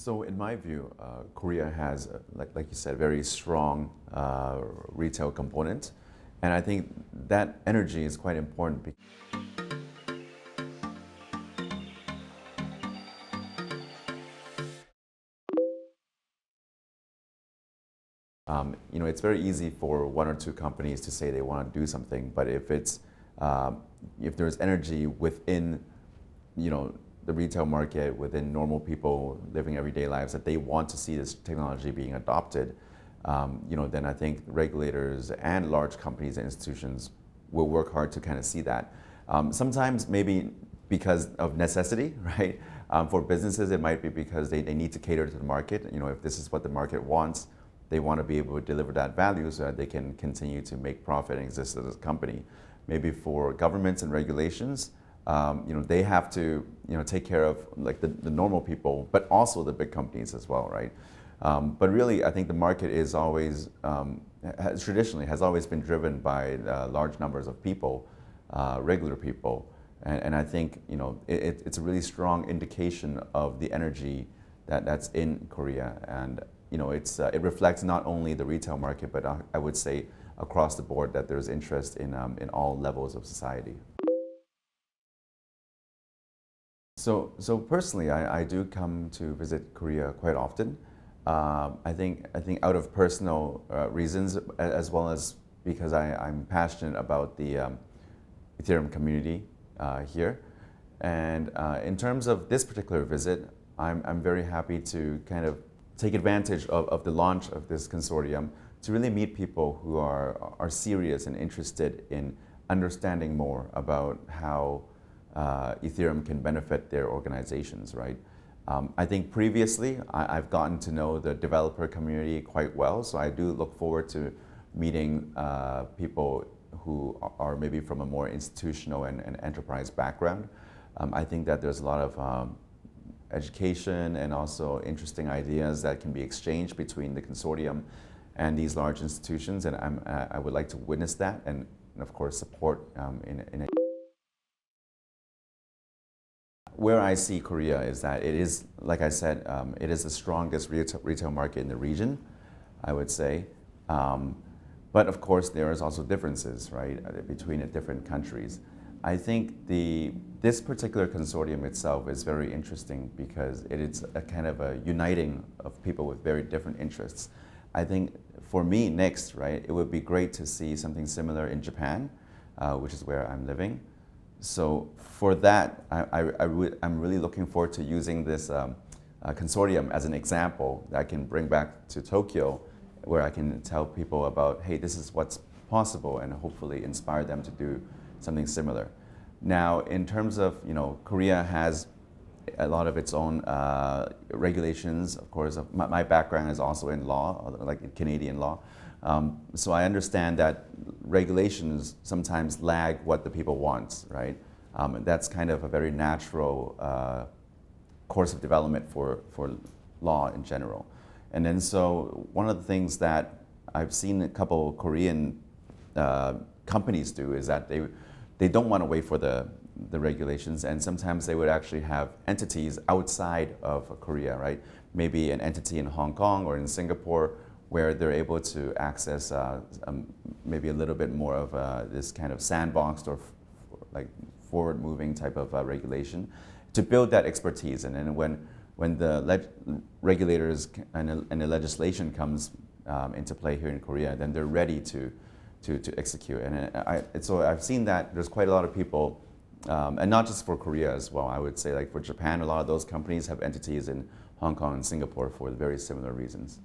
So in my view, Korea has, like you said, very strong retail component. And I think that energy is quite important. It's very easy for one or two companies to say they want to do something, but if there's energy within, the retail market, within normal people living everyday lives, that they want to see this technology being adopted, then I think regulators and large companies and institutions will work hard to kind of see that. Sometimes maybe because of necessity, right? For businesses, it might be because they need to cater to the market. If this is what the market wants, they want to be able to deliver that value so that they can continue to make profit and exist as a company. Maybe for governments and regulations, they have to, take care of like the normal people, but also the big companies as well, right? But really, I think the market is always, traditionally has always been driven by large numbers of people, regular people. And I think, it's a really strong indication of the energy that's in Korea. And, it reflects not only the retail market, but I would say across the board that there's interest in all levels of society. So personally, I do come to visit Korea quite often. I think out of personal reasons, as well as because I'm passionate about the Ethereum community here. And in terms of this particular visit, I'm very happy to kind of take advantage of the launch of this consortium to really meet people who are serious and interested in understanding more about how Ethereum can benefit their organizations, right? I think previously I've gotten to know the developer community quite well, so I do look forward to meeting people who are maybe from a more institutional and enterprise background. I think that there's a lot of education and also interesting ideas that can be exchanged between the consortium and these large institutions, and I would like to witness that and of course support in a Where I see Korea is that it is, like I said, it is the strongest retail market in the region, I would say. But of course, there is also differences, right, between the different countries. I think this particular consortium itself is very interesting because it is a kind of a uniting of people with very different interests. I think for me next, right, it would be great to see something similar in Japan, which is where I'm living. So for that, I'm really looking forward to using this consortium as an example that I can bring back to Tokyo, where I can tell people about, hey, this is what's possible, and hopefully inspire them to do something similar. Now, in terms of, Korea has a lot of its own regulations. Of course, my background is also in law, like Canadian law. So I understand that regulations sometimes lag what the people want, right? And that's kind of a very natural course of development for law in general. And then so one of the things that I've seen a couple Korean companies do is that they don't want to wait for the regulations, and sometimes they would actually have entities outside of Korea, right? Maybe an entity in Hong Kong or in Singapore, where they're able to access maybe a little bit more of this kind of sandboxed or like forward-moving type of regulation to build that expertise. And then when the regulators and the legislation comes into play here in Korea, then they're ready to execute. And so I've seen that there's quite a lot of people, and not just for Korea as well, I would say like for Japan, a lot of those companies have entities in Hong Kong and Singapore for very similar reasons.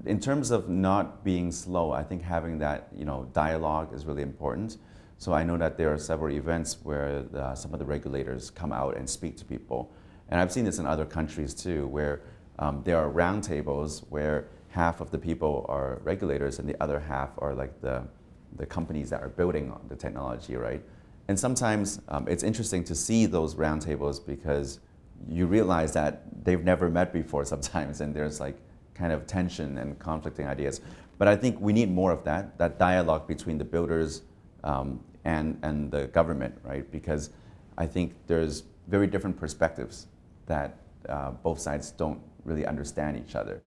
In terms of not being slow, I think having that dialogue is really important. So I know that there are several events where some of the regulators come out and speak to people. And I've seen this in other countries too, where there are roundtables where half of the people are regulators and the other half are like the companies that are building the technology, right? And sometimes it's interesting to see those roundtables because you realize that they've never met before sometimes, and there's like kind of tension and conflicting ideas. But I think we need more of that dialogue between the builders and the government, right? Because I think there's very different perspectives that both sides don't really understand each other.